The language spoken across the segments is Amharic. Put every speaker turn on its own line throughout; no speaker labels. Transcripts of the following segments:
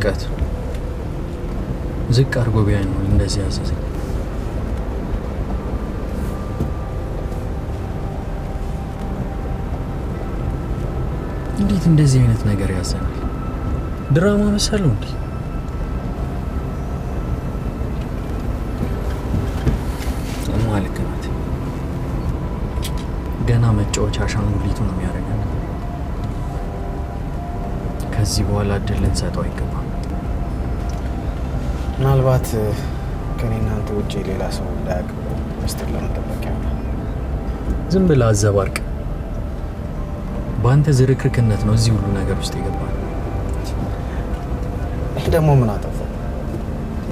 ንቀት ዝቅ አድርጎ ቢያይ ነው እንደዚህ ያዘዘኝ። እንዴት እንደዚህ አይነት ነገር ያዘናል? ድራማ መሰለው እንዴ? ልክ ናት። ገና መጫወቻ አሻንጉሊቱ ነው የሚያደርገን። ከዚህ በኋላ እድል ልንሰጠው አይገባም።
ምናልባት ከኔ እናንተ ውጭ ሌላ ሰው እንዳያውቅ ሚስጥር ለመጠበቅ ይሆናል።
ዝም ብለህ አዘባርቅ። በአንተ ዝርክርክነት ነው እዚህ ሁሉ ነገር ውስጥ የገባል።
ይህ ደግሞ ምን አጠፋው?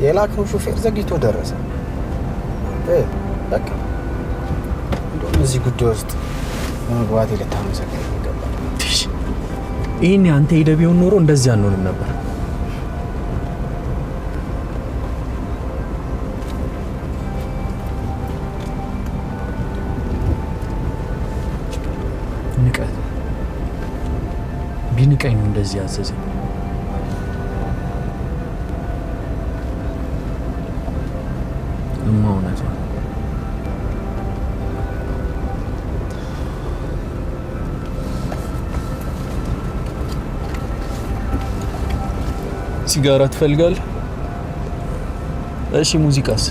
የላክነው ሹፌር ዘግይቶ ደረሰ። በቃ እንደውም እዚህ ጉዳይ ውስጥ በመግባቴ ልታመሰግን ይገባል።
ይህን አንተ ሄደህ ቢሆን ኖሮ እንደዚህ አንሆንም ነበር። ንቀት ቢንቀኝ ነው እንደዚህ ያዘዘኝ። እማ እውነት ነው። ሲጋራ ትፈልጋለህ? እሺ፣ ሙዚቃስ?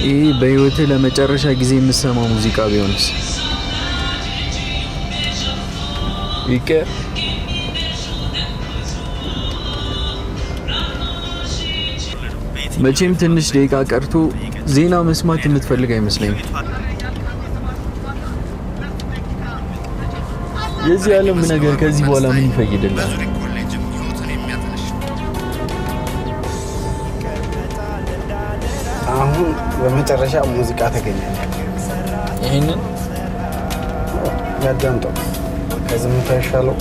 ይህ በህይወትህ ለመጨረሻ ጊዜ የምትሰማው ሙዚቃ ቢሆንስ? ይቀር መቼም ትንሽ ደቂቃ ቀርቶ ዜና መስማት የምትፈልግ አይመስለኝም። የዚህ ዓለም ነገር ከዚህ በኋላ ምን ይፈይድልናል?
አሁን በመጨረሻ ሙዚቃ ተገኘ።
ይሄንን
ያዳምጠው። ከዝምታ ይሻለው።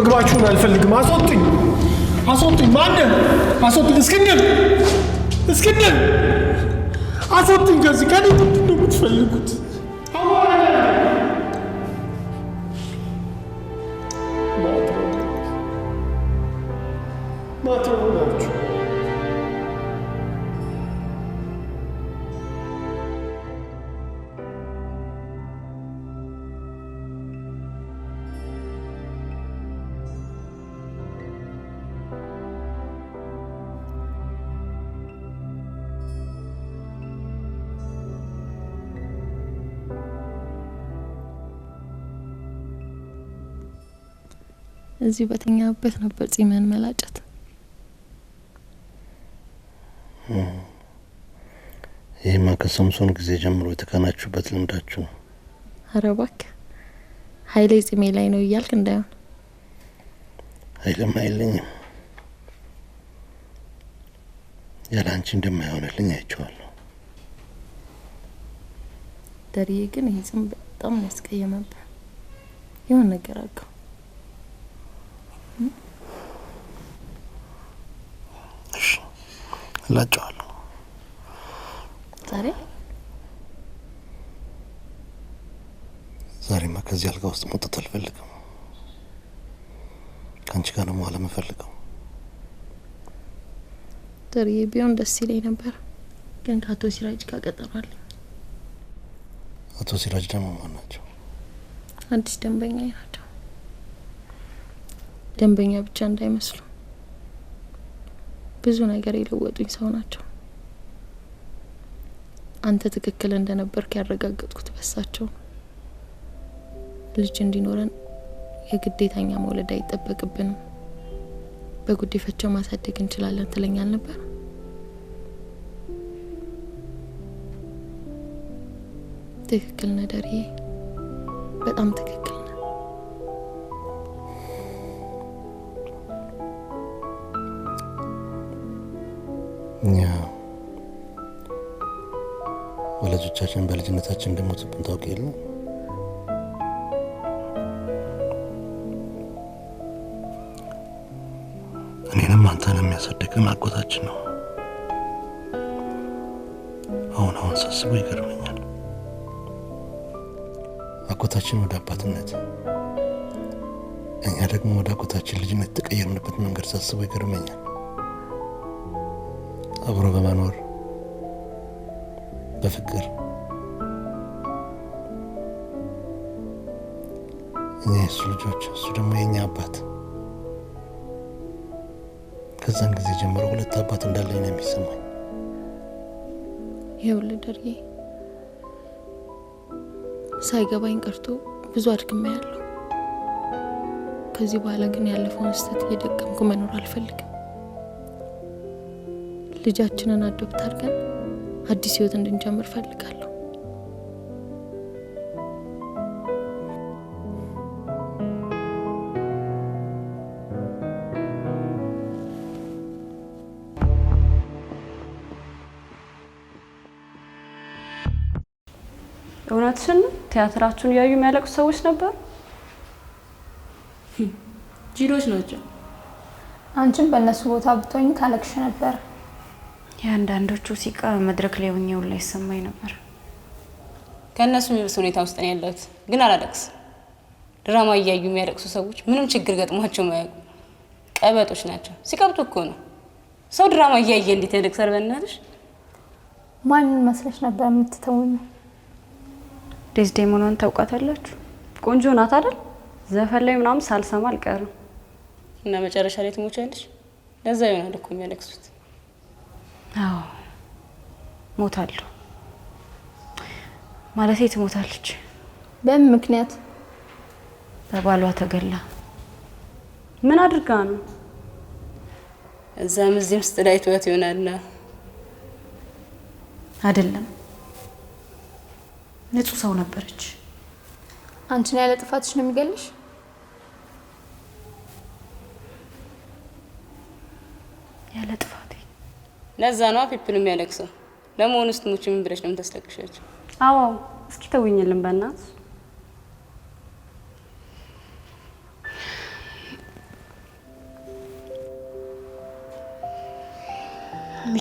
ምግባችሁን አልፈልግም። አስወጡኝ! አስወጡኝ! ማነው? አስወጡኝ! እስክንድር! እስክንድር! አስወጡኝ ከዚህ! ከእኔ ምንድን ነው የምትፈልጉት? ማትረቡናችሁ
እዚህ በተኛበት ነበር ጺመን መላጨት።
ይሄማ ከሰምሶን ጊዜ ጀምሮ የተካናችሁበት ልምዳችሁ ነው።
ኧረ እባክህ ኃይሌ ጺሜ ላይ ነው እያልክ እንዳይሆን።
ኃይልም አይለኝም። ያለ አንቺ እንደማይሆንልኝ አይቼዋለሁ።
ደርዬ ግን ይሄ ጺም በጣም ያስቀየመብህ። የሆነ ነገር አድርገው።
እሺ እላጨዋለሁ። ዛሬማ ከዚህ አልጋ ውስጥ መውጣት አልፈልግም። ከአንቺ ጋር ነው መዋል የምፈልገው።
ደርዬ ቢሆን ደስ ይለኝ ነበር፣ ግን ከአቶ ሲራጅ ጋር ቀጠሮ አለኝ።
አቶ ሲራጅ ደግሞ ማን ናቸው?
አዲስ ደንበኛ ናቸው። ደንበኛ ብቻ እንዳይመስሉ፣ ብዙ ነገር የለወጡኝ ሰው ናቸው። አንተ ትክክል እንደነበርክ ያረጋገጥኩት በሳቸው። ልጅ እንዲኖረን የግዴታኛ መውለድ አይጠበቅብንም፣ በጉዲፈቻ ማሳደግ እንችላለን ትለኛል ነበር። ትክክል ነህ ደርዬ፣ በጣም ትክክል ነህ።
እኛ ወላጆቻችን በልጅነታችን እንደሞቱብን ታውቂ የለ? እኔንም አንተንም የሚያሳድገን አጎታችን ነው። አሁን ሳስበው ይገርመኛል። አጎታችን ወደ አባትነት፣ እኛ ደግሞ ወደ አጎታችን ልጅነት የተቀየርንበት መንገድ ሳስበው ይገርመኛል። አብሮ በመኖር በፍቅር እኛ የሱ ልጆች፣ እሱ ደግሞ የኛ አባት። ከዛን ጊዜ ጀምሮ ሁለት አባት እንዳለኝ ነው የሚሰማኝ።
ይኸውልህ ደርዬ፣ ሳይገባኝ ቀርቶ ብዙ አድክሜያለሁ። ከዚህ በኋላ ግን ያለፈውን ስህተት እየደገምኩ መኖር አልፈልግም። ልጃችንን አዶፕት አድርገን አዲስ ህይወት እንድንጀምር ፈልጋለሁ።
እውነትሽን ቲያትራችሁን ያዩ የሚያለቅሱ ሰዎች ነበሩ?
ጅሎች ናቸው።
አንቺም በእነሱ ቦታ ብትሆኚ ታለቅሽ ነበር።
የአንዳንዶቹ ሲቃ መድረክ ላይ ሆኜው ላይ ይሰማኝ ነበር። ከእነሱ የሚብስ ሁኔታ ውስጥ ነው ያለሁት፣ ግን አላለቅስ። ድራማ እያዩ የሚያለቅሱ ሰዎች ምንም ችግር ገጥሟቸው ማያውቁ ቀበጦች ናቸው። ሲቀብጡ እኮ ነው። ሰው ድራማ እያየ እንዴት ያለቅሳል? በእናትሽ
ማንን መስለሽ ነበር የምትተውኝ?
ዴዝዴሞናን ታውቃታላችሁ? ቆንጆ ናት አይደል? ዘፈን ላይ ምናምን ሳልሰማ አልቀርም።
እና መጨረሻ ላይ ትሞቻለሽ። ለዛ ይሆናል እኮ የሚያለቅሱት።
አዎ ሞታለሁ ማለቴ ትሞታለች።
በምን ምክንያት?
በባሏ ተገላ። ምን አድርጋ ነው?
እዛም እዚህም ስትላይ ትወት ይሆናል።
አይደለም፣ ንጹህ ሰው ነበረች።
አንቺን ያለ ጥፋትሽ ነው የሚገልሽ?
ያለ ጥፋቴ።
ለዛ ነው ፒፕል የሚያለቅሰው። ለመሆኑ ስትሞቺ ምን ብለሽ ነው የምታስለቅሻቸው?
አዎ እስኪ ተውኝልን በእናትሽ።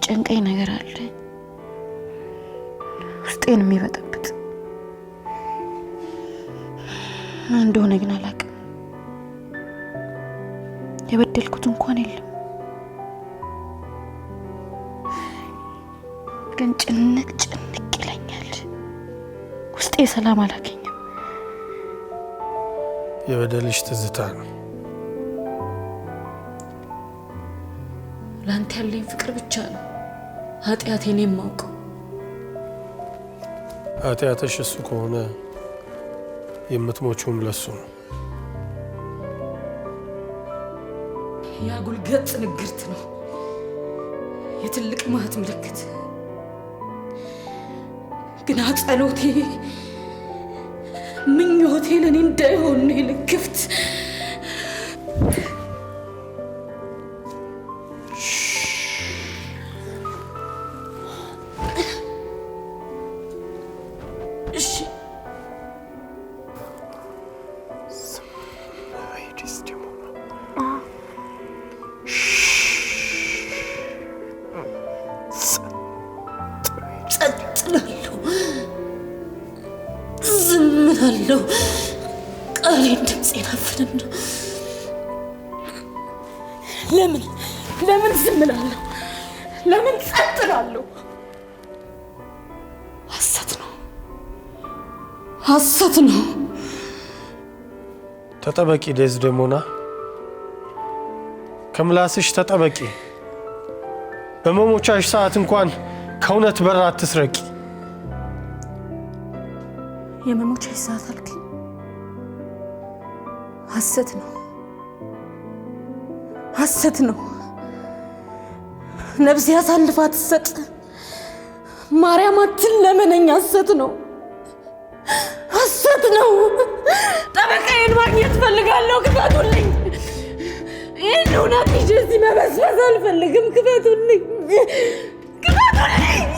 የሚጨንቀኝ ነገር አለ፣ ውስጤን የሚበጠብጥ እንደሆነ ግን አላውቅም። የበደልኩት እንኳን የለም፣ ግን ጭንቅ ይለኛል። ውስጤ ሰላም አላገኘም።
የበደልሽ ትዝታ ነው።
ላንተ ያለኝ ፍቅር ብቻ ነው ኃጢአቴን የማውቀው።
ኃጢአትሽ እሱ ከሆነ የምትሞቹም ለሱ ነው።
የአጉል ገጽ ንግርት ነው፣ የትልቅ ማህት ምልክት። ግን ጸሎቴ ምኞቴ ለኔ እንዳይሆን ልክፍት። ዝምላለሁ። ቃሌን ድምፄን አፍናለሁ። ለምን ዝምላለሁ? ለምን ጸጥ እላለሁ? ሐሰት ነው።
ተጠበቂ ዴዝዴሞና፣ ከምላስሽ ተጠበቂ። በመሞቻሽ ሰዓት እንኳን ከእውነት በር አትስረቂ።
የመሞቻሽ ሰዓት አልከኝ? ሐሰት ነው፣ ሐሰት ነው። ነፍሴ አሳልፋ ትሰጥ፣ ማርያም አትለመነኝ። ሐሰት ነው፣ ሐሰት ነው። ጠበቃዬን ማግኘት ፈልጋለሁ፣ ክፈቱልኝ። ይህን እውነት ይዤ እዚህ መበስበስ አልፈልግም። ክፈቱልኝ፣ ክፈቱልኝ።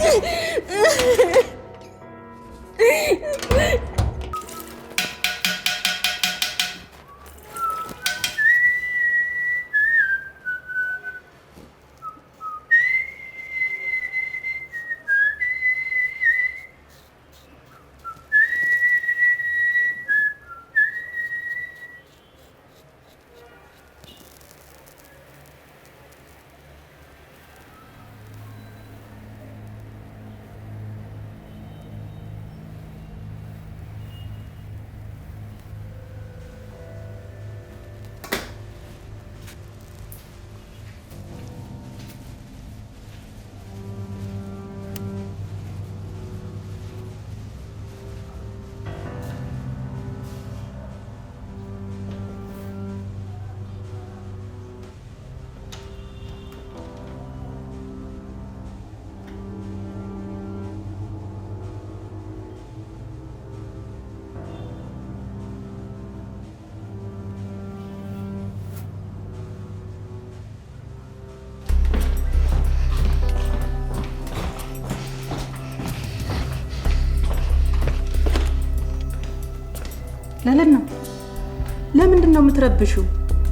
ለምንድን ነው የምትረብሹ?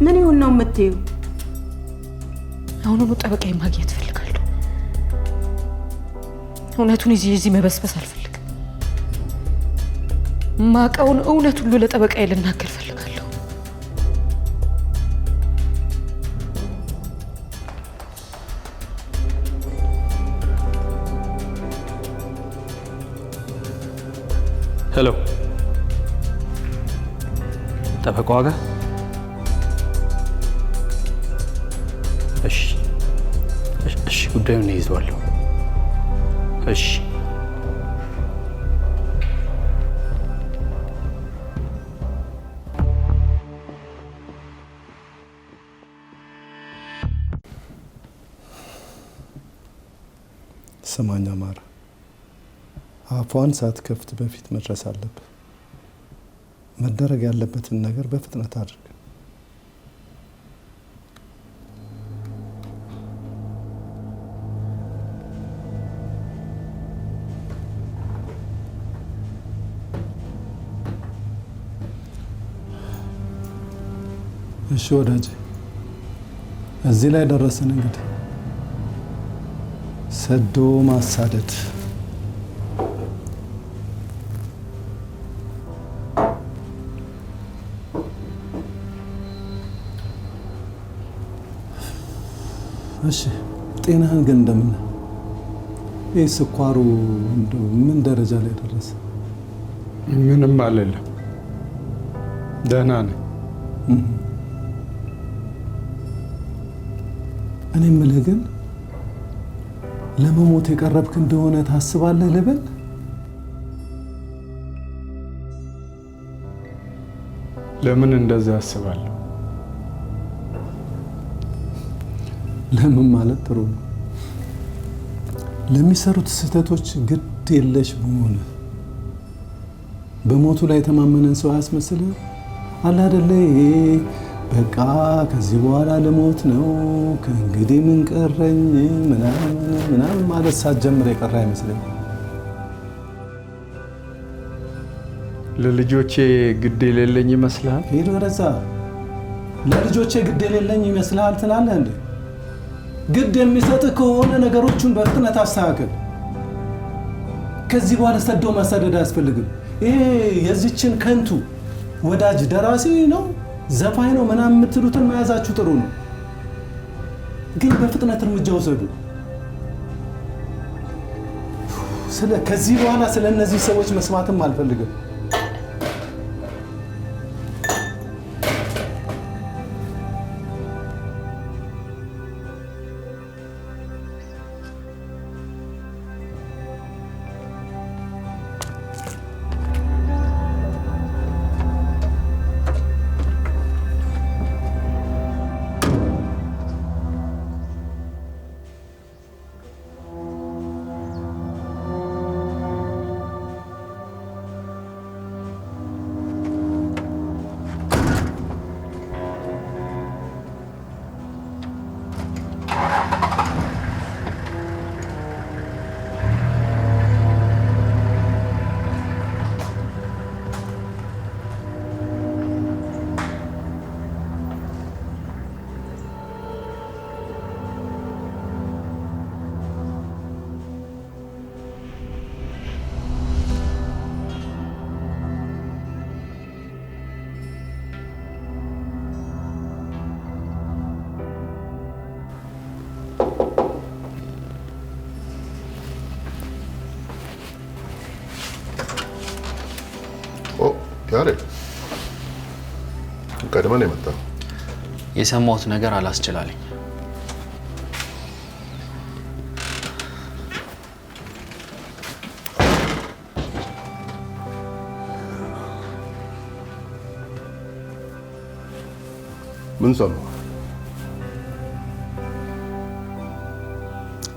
ምን ይሁን ነው የምትዩ?
አሁን ጠበቃዬን ማግኘት ፈልጋለሁ። እውነቱን እዚህ መበስበስ አልፈልግም። ማቀውን እውነት ሁሉ ለጠበቃዬ ልናገር ፈልጋለሁ።
ሄሎ፣ ጠበቃዋ ጋር? እሺ፣ ጉዳዩን ይዘዋለሁ። እሺ።
ስማኝ አማረ፣ አፏን ሳትከፍት በፊት መድረስ አለብህ። መደረግ ያለበትን ነገር በፍጥነት አድርግ። እሺ ወዳጄ፣ እዚህ ላይ ደረስን። እንግዲህ ሰዶ ማሳደድ እሺ ጤናህን ግን እንደምን ይህ ስኳሩ እንደው ምን ደረጃ ላይ ደረሰ?
ምንም አልልም፣ ደህና ነኝ።
እኔ የምልህ ግን ለመሞት የቀረብክ እንደሆነ ታስባለህ ልበል?
ለምን እንደዛ አስባለሁ?
ለምን ማለት ጥሩ ነው። ለሚሰሩት ስህተቶች ግድ የለሽ በሆነ በሞቱ ላይ የተማመነን ሰው አያስመስልህ? አለ አይደለ? ይሄ በቃ ከዚህ በኋላ ለሞት ነው ከእንግዲህ ምን ቀረኝ ምናምን ማለት ሳትጀምር የቀረ አይመስልም?
ለልጆቼ ግድ የሌለኝ ይመስልሃል?
ሄዶ ረዛ ለልጆቼ ግድ የሌለኝ ይመስልሃል ትላለህ እንዴ? ግድ የሚሰጥህ ከሆነ ነገሮቹን በፍጥነት አስተካክል። ከዚህ በኋላ ሰዶ ማሳደድ አያስፈልግም። ይሄ የዚችን ከንቱ ወዳጅ ደራሲ ነው ዘፋኝ ነው ምናምን የምትሉትን መያዛችሁ ጥሩ ነው፣ ግን በፍጥነት እርምጃ ውሰዱ። ከዚህ በኋላ ስለ እነዚህ ሰዎች መስማትም አልፈልግም።
ያሬድ ቀድመን የመጣው
የሰማሁት ነገር አላስችላለኝ።
ምን ሰማሁ?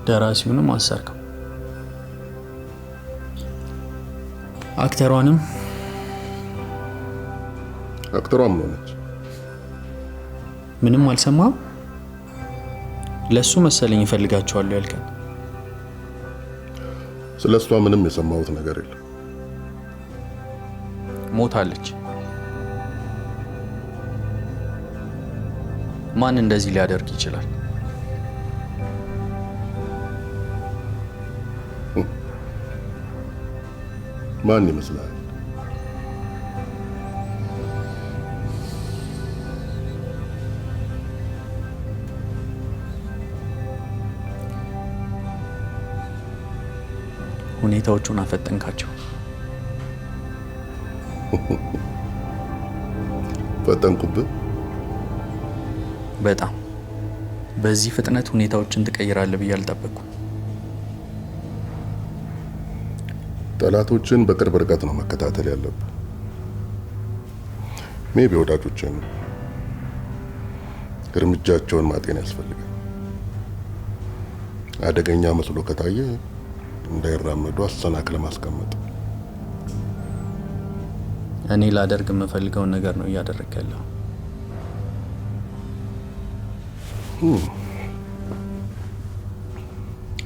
ደራሲውንም አሰርከው፣ አክተሯንም።
አክተሯ ምን ሆነች?
ምንም አልሰማም። ለሱ መሰለኝ ይፈልጋቸዋል ያልከኝ።
ስለሷ ምንም የሰማሁት ነገር የለም።
ሞታለች። ማን እንደዚህ ሊያደርግ ይችላል?
ማን ይመስላል?
ሁኔታዎቹን አፈጠንካቸው።
ፈጠንኩብህ?
በጣም በዚህ ፍጥነት ሁኔታዎችን ትቀይራለህ ብዬ አልጠበቅኩም።
ጠላቶችን በቅርብ ርቀት ነው መከታተል ያለብህ። ሜቢ ወዳጆችን እርምጃቸውን ማጤን ያስፈልጋል። አደገኛ መስሎ ከታየ እንዳይራመዱ አሰናክለ ማስቀመጥ።
እኔ ላደርግ የምፈልገውን ነገር ነው እያደረክ ያለው።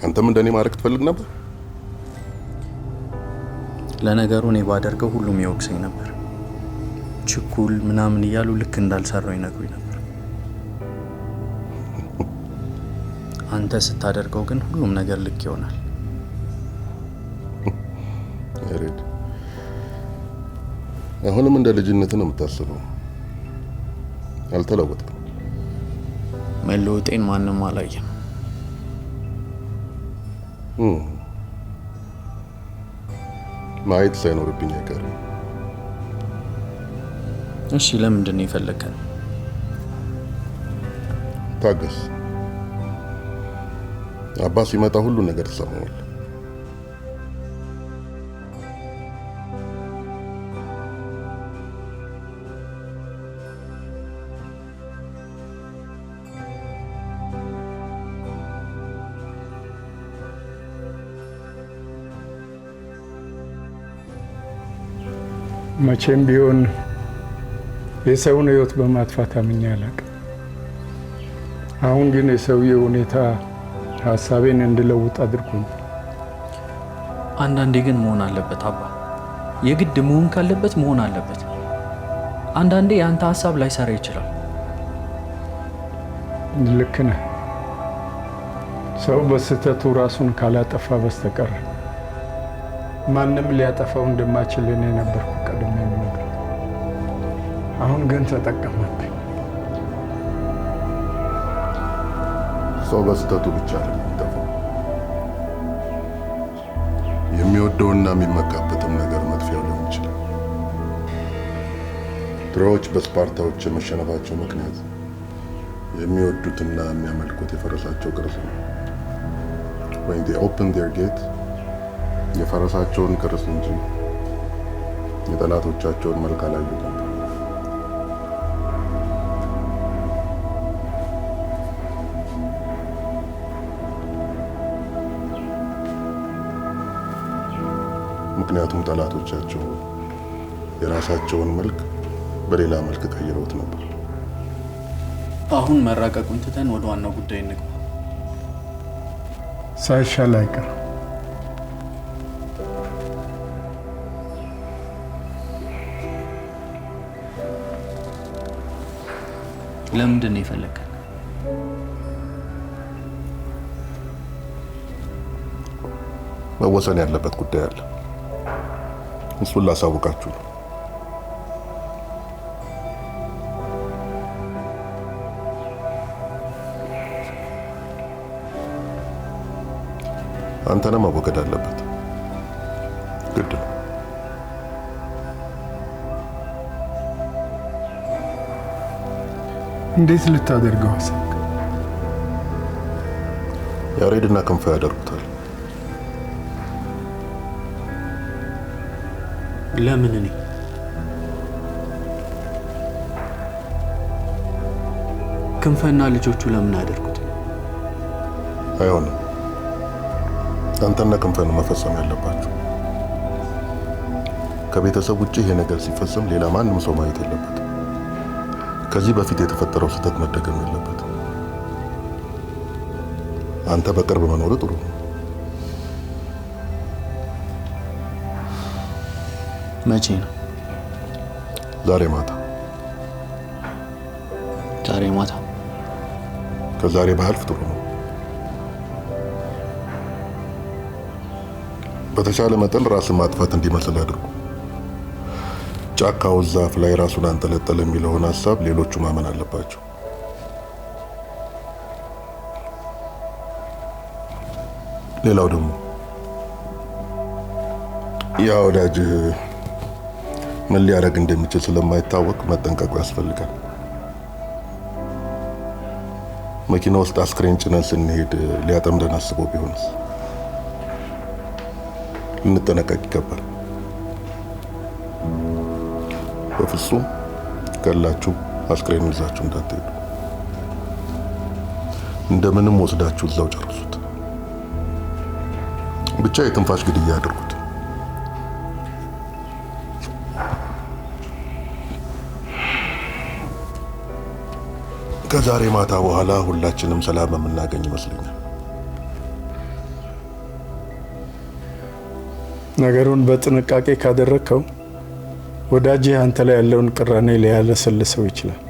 አንተም እንደኔ ማድረግ ትፈልግ ነበር?
ለነገሩ እኔ ባደርገው ሁሉም ይወቅሰኝ ነበር። ችኩል ምናምን እያሉ ልክ እንዳልሰራው ይነግሩኝ ነበር። አንተ ስታደርገው ግን ሁሉም ነገር ልክ ይሆናል።
ያሬድ አሁንም እንደ ልጅነት ነው የምታስበው። አልተለወጥክም።
መለወጤን ማንም አላየም።
ማየት ሳይኖርብኝ አይቀርም።
እሺ ለምንድን ነው የፈለከን?
ታገስ። አባ ሲመጣ ሁሉ ነገር ትሰማዋለህ።
መቼም ቢሆን የሰውን ሕይወት በማጥፋት አምኜ አላውቅም። አሁን ግን የሰውየው ሁኔታ ሀሳቤን እንድለውጥ አድርጎኝ።
አንዳንዴ ግን መሆን አለበት አባ። የግድ መሆን ካለበት መሆን አለበት። አንዳንዴ የአንተ ሀሳብ ላይሰራ ይችላል።
ልክ ነህ። ሰው በስህተቱ ራሱን ካላጠፋ በስተቀር ማንም ሊያጠፋው እንደማይችል እኔ ነበርኩ ቀድሜ የምነግርህ። አሁን ግን ተጠቀመብኝ።
ሰው በስህተቱ ብቻ ነው የሚጠፋው። የሚወደውና የሚመካበትም ነገር መጥፊያ ሊሆን ይችላል። ትሮዎች በስፓርታዎች የመሸነፋቸው ምክንያት የሚወዱትና የሚያመልኩት የፈረሳቸው ቅርስ ነው። when they open their gate የፈረሳቸውን ቅርስ እንጂ የጠላቶቻቸውን መልክ አላዩም ነበር። ምክንያቱም ጠላቶቻቸው የራሳቸውን መልክ በሌላ መልክ ቀይረውት ነበር።
አሁን መራቀቁን ትተን ወደ ዋናው ጉዳይ እንግባ።
ሳይሻል አይቀርም።
ለምንድን ነው የፈለከን?
መወሰን ያለበት ጉዳይ አለ። እሱን ላሳውቃችሁ ነው። አንተንም መወገድ አለበት። ግድ ነው።
እንዴት ልታደርገው አሰብክ?
ያሬድና ክንፈ ያደርጉታል።
ለምን እኔ? ክንፈና ልጆቹ ለምን አያደርጉት?
አይሆንም። አንተና ክንፈ ነው መፈጸም ያለባችሁ። ከቤተሰብ ውጭ ይሄ ነገር ሲፈጸም ሌላ ማንም ሰው ማየት የለበትም። ከዚህ በፊት የተፈጠረው ስህተት መደገም የለበትም። አንተ በቅርብ መኖር ጥሩ ነው።
መቼ ነው?
ዛሬ ማታ።
ዛሬ ማታ?
ከዛሬ ባያልፍ ጥሩ ነው። በተሻለ መጠን ራስን ማጥፋት እንዲመስል አድርጉ። ጫካው ዛፍ ላይ ራሱን አንጠለጠለ የሚለውን ሀሳብ ሌሎቹ ማመን አለባቸው። ሌላው ደግሞ ያ ወዳጅ ምን ሊያደርግ እንደሚችል ስለማይታወቅ መጠንቀቁ ያስፈልጋል። መኪና ውስጥ አስክሬን ጭነን ስንሄድ ሊያጠምደን አስቦ ቢሆንስ? ልንጠነቀቅ ይገባል። በፍጹም ገላችሁ አስክሬን ይዛችሁ እንዳትሄዱ። እንደምንም ወስዳችሁ እዛው ጨርሱት። ብቻ የትንፋሽ ግድያ አድርጉት። ከዛሬ ማታ በኋላ ሁላችንም ሰላም የምናገኝ ይመስለኛል።
ነገሩን በጥንቃቄ ካደረግከው ወዳጅህ አንተ ላይ ያለውን ቅራኔ ሊያለሰልሰው ይችላል።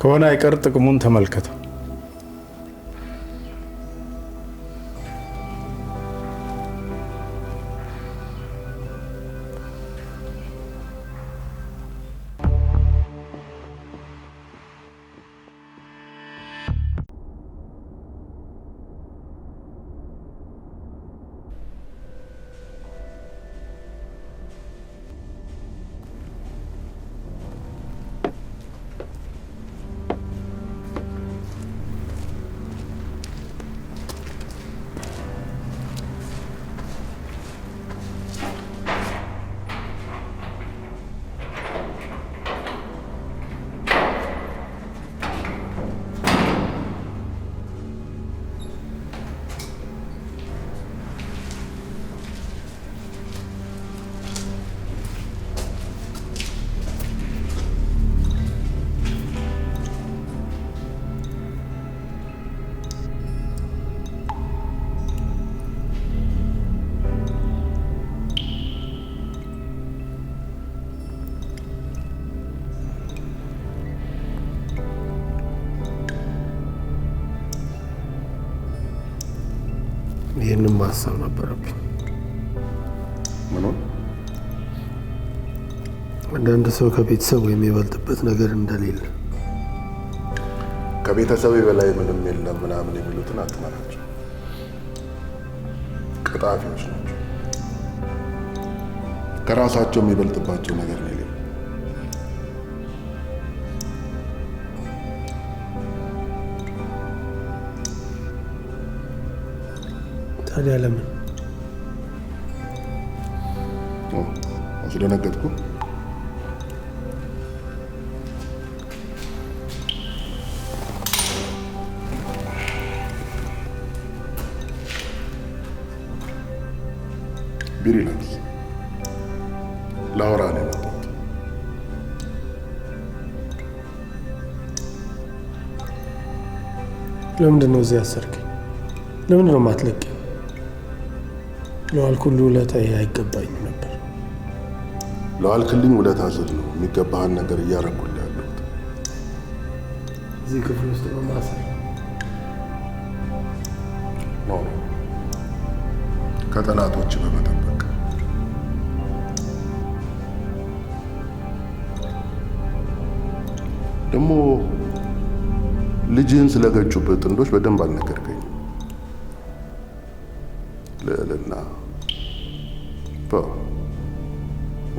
ከሆነ አይቀር ጥቅሙን ተመልከተው።
ምንም ማሰብ ነበረብኝ።
ምን ሆነ?
አንዳንድ ሰው ከቤተሰቡ የሚበልጥበት ነገር እንደሌለ
ከቤተሰብ በላይ ምንም የለም ምናምን የሚሉትን አትመናቸው። ቀጣፊዎች ናቸው። ከራሳቸው የሚበልጥባቸው ነገር ነው የሌለው።
ታዲያ ለምን
አስደነገጥኩ? ቢሪላክስ ላውራ ነው የመጣሁት።
ለምንድን ነው እዚህ ያሰርከኝ? ለምንድን ነው የማትለቀኝ? ለዋልኩልህ ውለታ አይገባኝም ነበር።
ለዋልክልኝ ውለታ ስል ነው የሚገባህን ነገር እያረኩልህ ያለሁት።
እዚህ ክፍል ውስጥ ነው ማሰር
ነው ከጠላቶች በመጠበቅ ደግሞ ልጅህን ስለገጩበት ጥንዶች በደንብ አልነገርከኝም። ልዕልና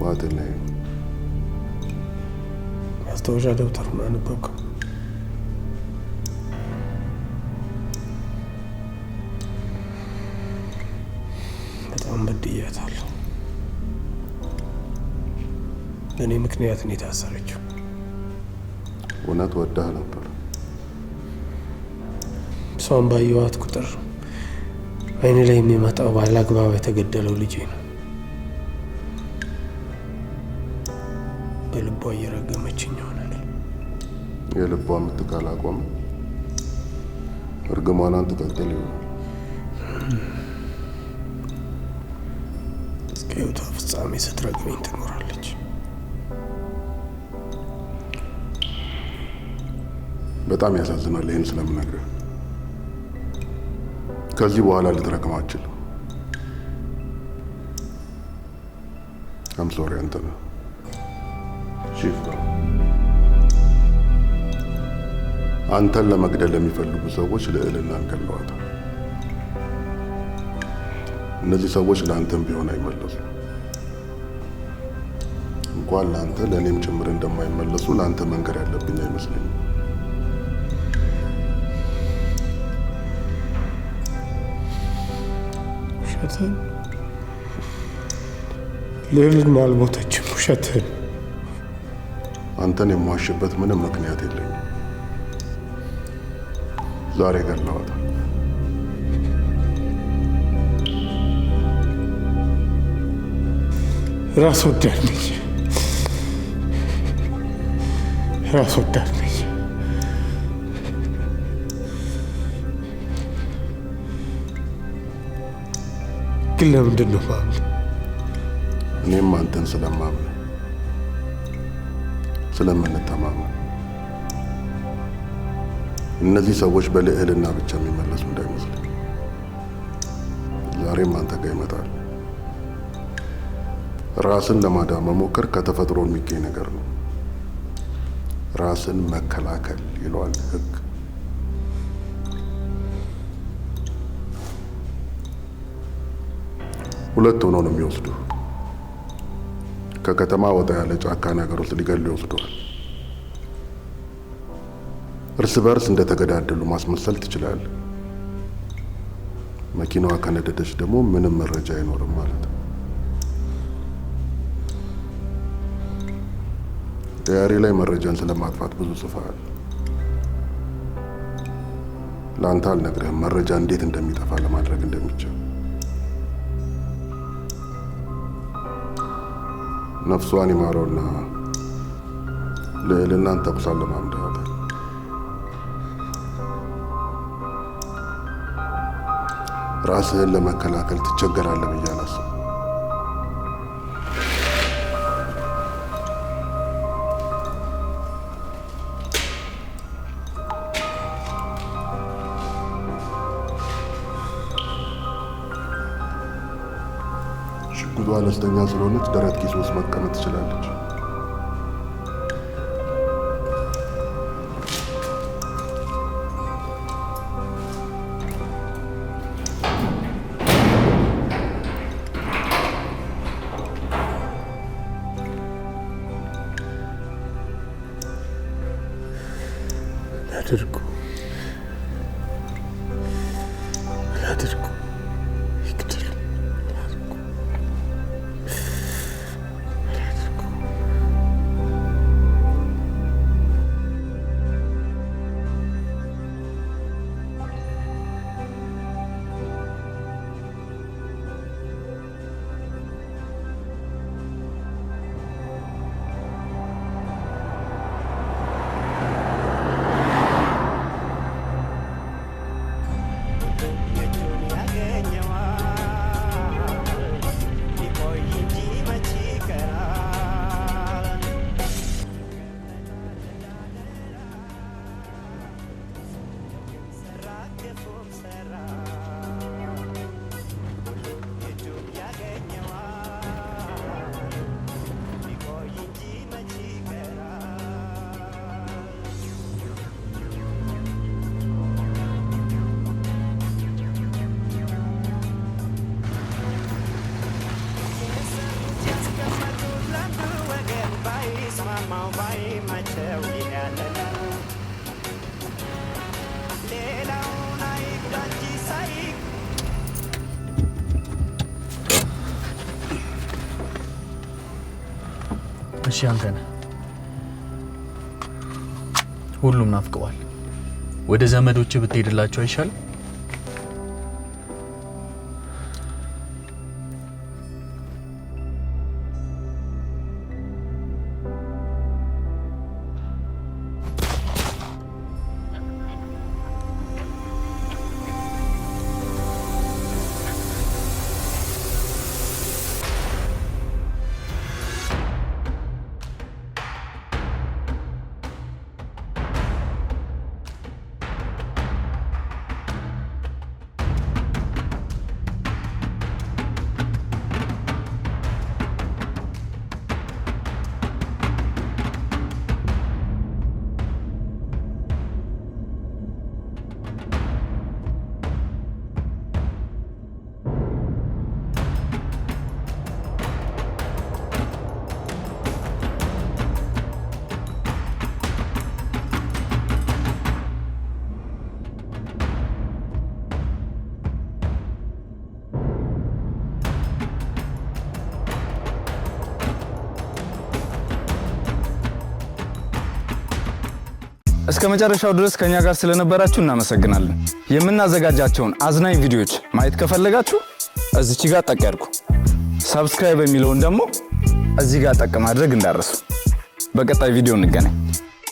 ዋትነ
ማስታወሻ ደብተሩን አንበብከው? በጣም በድያታለሁ። በእኔ ምክንያት ነው የታሰረችው።
እውነት ወዳህ ነበር።
እሷን ባየኋት ቁጥር አይኔ ላይ የሚመጣው ባላግባብ የተገደለው ልጄ ነው። በልቧ እየረገመችኝ ይሆናል።
የልቧ ምትካል አቆመ እርግሟናን ትቀጥል ይሆናል።
እስከ ሕይወቷ ፍጻሜ ስትረግመኝ ትኖራለች።
በጣም ያሳዝናል ይህን ስለምነግርህ። ከዚህ በኋላ ልትረግም አትችልም። ሶሪ አንተ ነህ ቺፍ ነው። አንተን ለመግደል የሚፈልጉ ሰዎች ልዕልናን ገለዋታል። እነዚህ ሰዎች ለአንተም ቢሆን አይመለሱም። እንኳን ለአንተ ለእኔም ጭምር እንደማይመለሱ ለአንተ መንገድ ያለብኝ አይመስለኝም።
ውሸትህን ልዕልና አልሞተችም። ውሸትህን።
አንተን የማዋሽበት ምንም ምክንያት የለኝም። ዛሬ ገለዋታል።
ራስ ወዳድ ነኝ። ራስ ወዳድ ነኝ። ግን ለምንድን ነው ማምነው?
እኔም አንተን ስለማምን ስለምንተማመን እነዚህ ሰዎች በልዕልና ብቻ የሚመለሱ እንዳይመስልኝ። ዛሬም አንተ ጋር ይመጣል። ራስን ለማዳን መሞከር ከተፈጥሮ የሚገኝ ነገር ነው። ራስን መከላከል ይለዋል ሕግ። ሁለት ሆኖ ነው የሚወስዱ። ከከተማ ወጣ ያለ ጫካ ነገር ውስጥ ሊገሉ ይወስደዋል። እርስ በርስ እንደተገዳደሉ ማስመሰል ትችላለህ። መኪናዋ ከነደደች ደግሞ ምንም መረጃ አይኖርም ማለት ነው። ዲያሪ ላይ መረጃን ስለማጥፋት ብዙ ጽፈሃል። ለአንተ አልነግርህም መረጃ እንዴት እንደሚጠፋ ለማድረግ እንደሚቻል። ነፍሷን ይማረውና ልዕልናን ተኩሳን ለማምደዋታል። ራስህን ለመከላከል ትቸገራለህ ብዬ አላስብም። ሽጉጧ አነስተኛ ስለሆነች ደረት ኪስ ውስጥ መቀመጥ ትችላለች።
አድርጉ ይግደሉ።
እሺ አንተ ነህ። ሁሉም ናፍቀዋል። ወደ ዘመዶች ብትሄድላቸው አይሻልም?
እስከ መጨረሻው ድረስ ከኛ ጋር ስለነበራችሁ እናመሰግናለን። የምናዘጋጃቸውን አዝናኝ ቪዲዮዎች ማየት ከፈለጋችሁ እዚች ጋር ጠቅ ያድርጉ። ሰብስክራይብ የሚለውን ደግሞ እዚህ ጋር ጠቅ ማድረግ እንዳትረሱ። በቀጣይ ቪዲዮ እንገናኝ።